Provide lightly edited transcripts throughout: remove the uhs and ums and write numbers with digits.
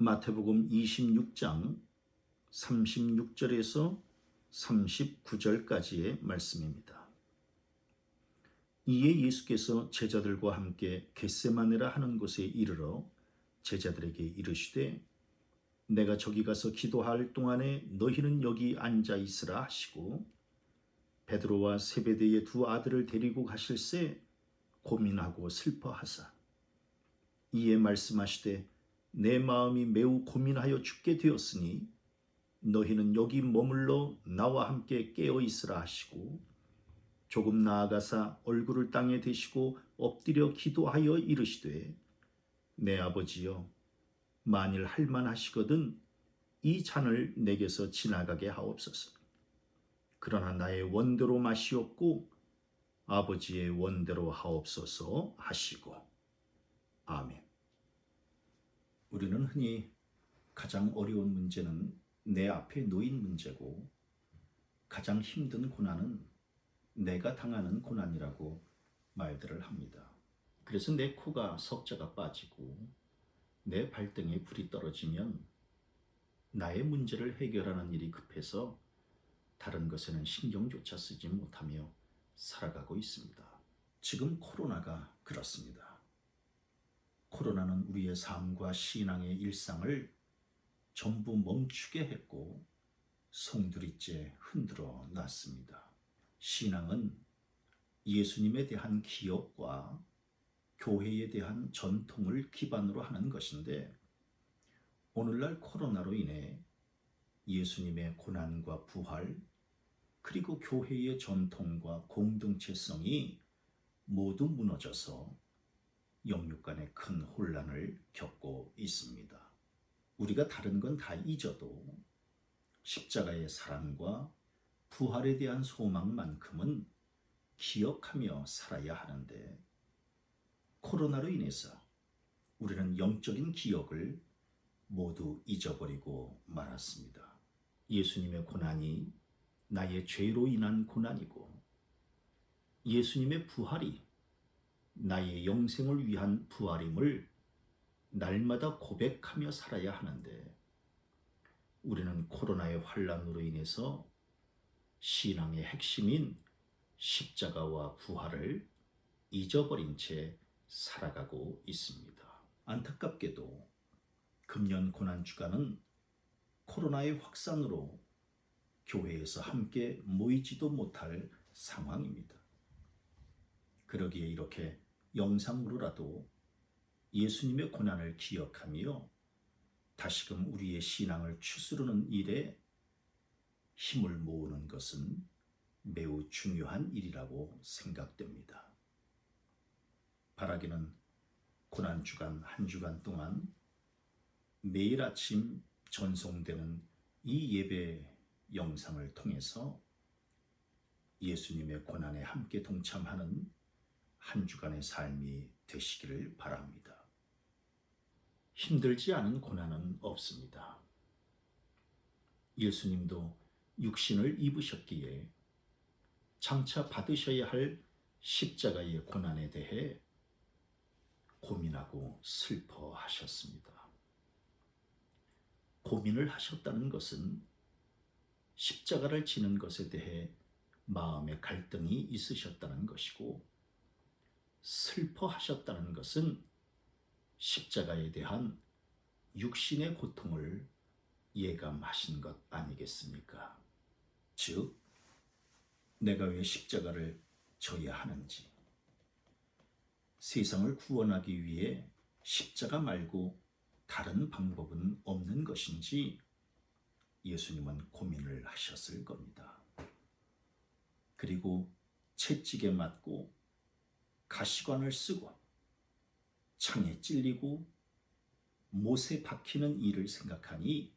마태복음 26장 36절에서 39절까지의 말씀입니다. 이에 예수께서 제자들과 함께 겟세마네라 하는 곳에 이르러 제자들에게 이르시되 내가 저기 가서 기도할 동안에 너희는 여기 앉아 있으라 하시고 베드로와 세베대의 두 아들을 데리고 가실새 고민하고 슬퍼하사 이에 말씀하시되 내 마음이 매우 고민하여 죽게 되었으니 너희는 여기 머물러 나와 함께 깨어 있으라 하시고 조금 나아가사 얼굴을 땅에 대시고 엎드려 기도하여 이르시되 내 아버지여 만일 할만하시거든 이 잔을 내게서 지나가게 하옵소서. 그러나 나의 원대로 마시옵고 아버지의 원대로 하옵소서 하시고 아멘. 우리는 흔히 가장 어려운 문제는 내 앞에 놓인 문제고 가장 힘든 고난은 내가 당하는 고난이라고 말들을 합니다. 그래서 내 코가 석자가 빠지고 내 발등에 불이 떨어지면 나의 문제를 해결하는 일이 급해서 다른 것에는 신경조차 쓰지 못하며 살아가고 있습니다. 지금 코로나가 그렇습니다. 코로나는 우리의 삶과 신앙의 일상을 전부 멈추게 했고 송두리째 흔들어 놨습니다. 신앙은 예수님에 대한 기억과 교회에 대한 전통을 기반으로 하는 것인데 오늘날 코로나로 인해 예수님의 고난과 부활 그리고 교회의 전통과 공동체성이 모두 무너져서 영육 간에 큰 혼란을 겪고 있습니다. 우리가 다른 건 다 잊어도 십자가의 사랑과 부활에 대한 소망만큼은 기억하며 살아야 하는데 코로나로 인해서 우리는 영적인 기억을 모두 잊어버리고 말았습니다. 예수님의 고난이 나의 죄로 인한 고난이고 예수님의 부활이 나의 영생을 위한 부활임을 날마다 고백하며 살아야 하는데 우리는 코로나의 환란으로 인해서 신앙의 핵심인 십자가와 부활을 잊어버린 채 살아가고 있습니다. 안타깝게도 금년 고난주간은 코로나의 확산으로 교회에서 함께 모이지도 못할 상황입니다. 그러기에 이렇게 영상으로라도 예수님의 고난을 기억하며 다시금 우리의 신앙을 추스르는 일에 힘을 모으는 것은 매우 중요한 일이라고 생각됩니다. 바라기는 고난주간 한 주간 동안 매일 아침 전송되는 이 예배 영상을 통해서 예수님의 고난에 함께 동참하는 한 주간의 삶이 되시기를 바랍니다. 힘들지 않은 고난은 없습니다. 예수님도 육신을 입으셨기에 장차 받으셔야 할 십자가의 고난에 대해 고민하고 슬퍼하셨습니다. 고민을 하셨다는 것은 십자가를 지는 것에 대해 마음의 갈등이 있으셨다는 것이고 슬퍼하셨다는 것은 십자가에 대한 육신의 고통을 예감하신 것 아니겠습니까? 즉, 내가 왜 십자가를 져야 하는지, 세상을 구원하기 위해 십자가 말고 다른 방법은 없는 것인지 예수님은 고민을 하셨을 겁니다. 그리고 채찍에 맞고 가시관을 쓰고 창에 찔리고 못에 박히는 일을 생각하니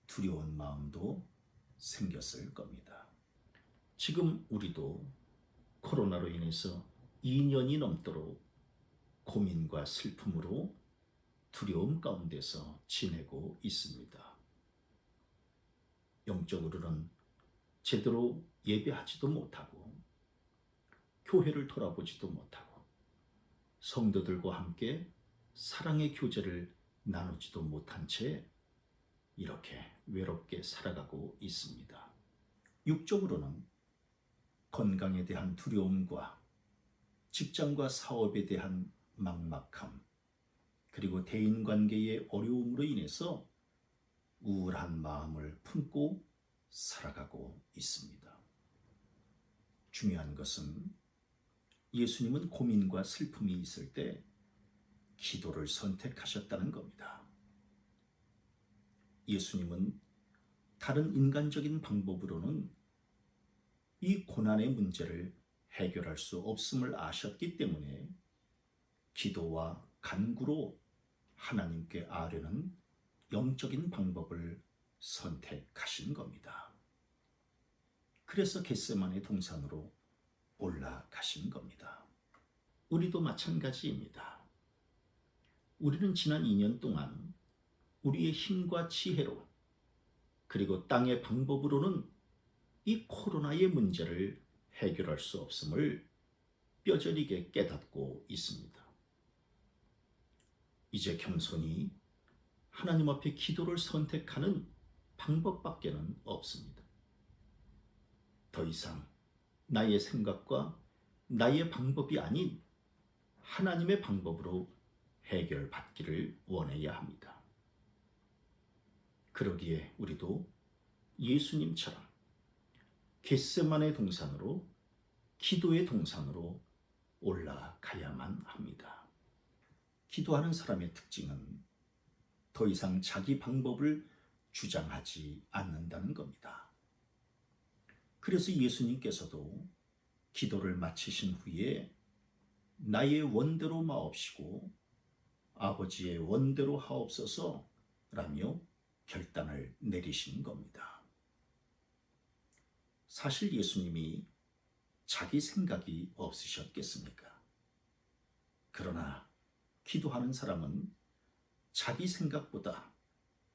두려운 마음도 생겼을 겁니다. 지금 우리도 코로나로 인해서 2년이 넘도록 고민과 슬픔으로 두려움 가운데서 지내고 있습니다. 영적으로는 제대로 예배하지도 못하고 교회를 돌아보지도 못하고 성도들과 함께 사랑의 교제를 나누지도 못한 채 이렇게 외롭게 살아가고 있습니다. 육적으로는 건강에 대한 두려움과 직장과 사업에 대한 막막함, 그리고 대인관계의 어려움으로 인해서 우울한 마음을 품고 살아가고 있습니다. 중요한 것은 예수님은 고민과 슬픔이 있을 때 기도를 선택하셨다는 겁니다. 예수님은 다른 인간적인 방법으로는 이 고난의 문제를 해결할 수 없음을 아셨기 때문에 기도와 간구로 하나님께 아뢰는 영적인 방법을 선택하신 겁니다. 그래서 겟세마네 동산으로 올라가신 겁니다. 우리도 마찬가지입니다. 우리는 지난 2년 동안 우리의 힘과 지혜로 그리고 땅의 방법으로는 이 코로나의 문제를 해결할 수 없음을 뼈저리게 깨닫고 있습니다. 이제 겸손히 하나님 앞에 기도를 선택하는 방법밖에는 없습니다. 더 이상 나의 생각과 나의 방법이 아닌 하나님의 방법으로 해결받기를 원해야 합니다. 그러기에 우리도 예수님처럼 겟세마네 동산으로 기도의 동산으로 올라가야만 합니다. 기도하는 사람의 특징은 더 이상 자기 방법을 주장하지 않는다는 겁니다. 그래서 예수님께서도 기도를 마치신 후에 나의 원대로 마옵시고 아버지의 원대로 하옵소서 라며 결단을 내리신 겁니다. 사실 예수님이 자기 생각이 없으셨겠습니까? 그러나 기도하는 사람은 자기 생각보다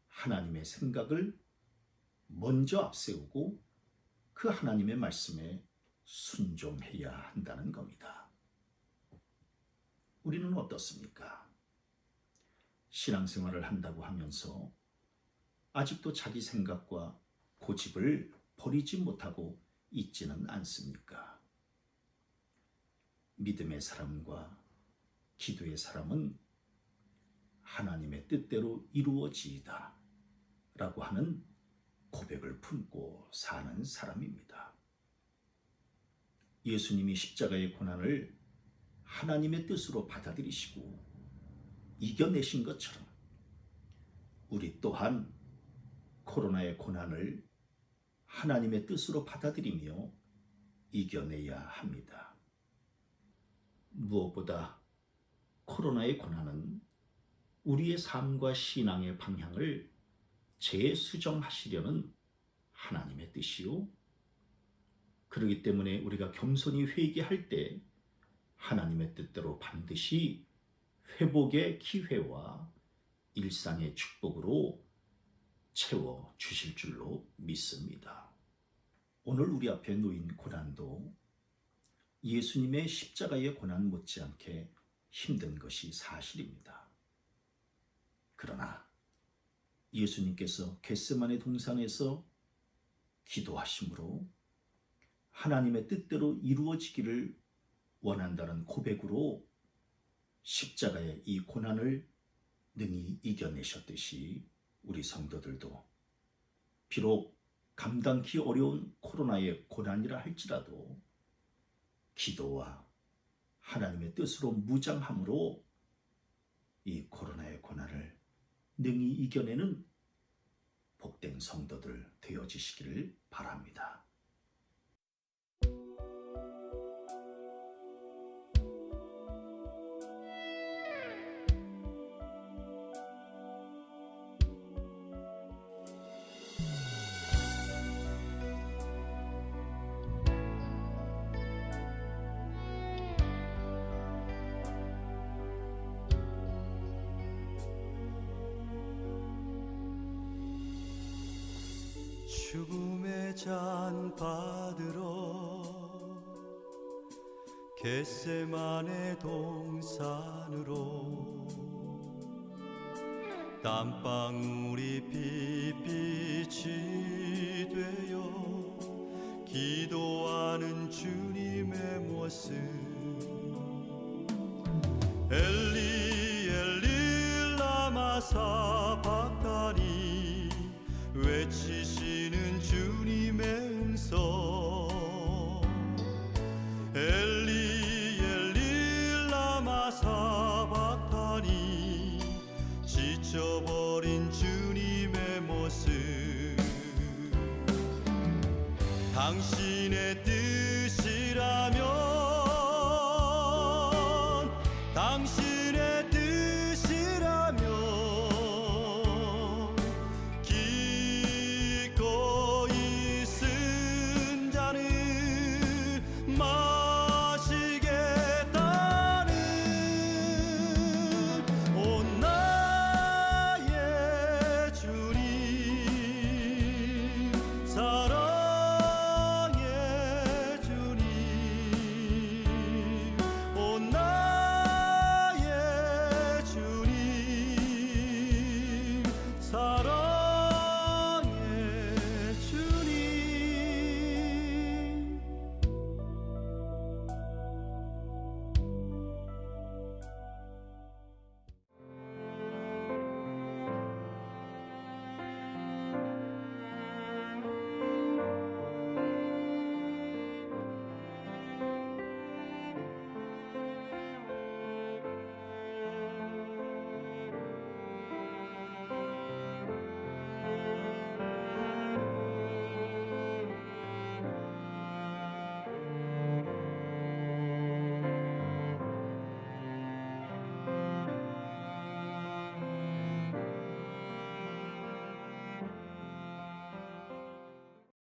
하나님의 생각을 먼저 앞세우고 그 하나님의 말씀에 순종해야 한다는 겁니다. 우리는 어떻습니까? 신앙생활을 한다고 하면서 아직도 자기 생각과 고집을 버리지 못하고 있지는 않습니까? 믿음의 사람과 기도의 사람은 하나님의 뜻대로 이루어지이다 라고 하는 고백을 품고 사는 사람입니다. 예수님이 십자가의 고난을 하나님의 뜻으로 받아들이시고 이겨내신 것처럼 우리 또한 코로나의 고난을 하나님의 뜻으로 받아들이며 이겨내야 합니다. 무엇보다 코로나의 고난은 우리의 삶과 신앙의 방향을 재수정하시려는 하나님의 뜻이요. 그렇기 때문에 우리가 겸손히 회개할 때 하나님의 뜻대로 반드시 회복의 기회와 일상의 축복으로 채워 주실 줄로 믿습니다. 오늘 우리 앞에 놓인 고난도 예수님의 십자가의 고난 못지않게 힘든 것이 사실입니다. 그러나 예수님께서 겟세마네 동산에서 기도하심으로 하나님의 뜻대로 이루어지기를 원한다는 고백으로 십자가의 이 고난을 능히 이겨내셨듯이 우리 성도들도 비록 감당기 어려운 코로나의 고난이라 할지라도 기도와 하나님의 뜻으로 무장함으로 이 코로나의 고난을 능히 이겨내는 복된 성도들 되어지시기를 바랍니다. 죽음의 잔 받으러 겟세마네 동산으로 땀방울이 빛빛이 되어 기도하는 주님의 모습 엘리 엘리 라마 사박다니 외치시는 주님의 음성 엘리 엘리 라마 사박다니 지쳐버린 주님의 모습 당신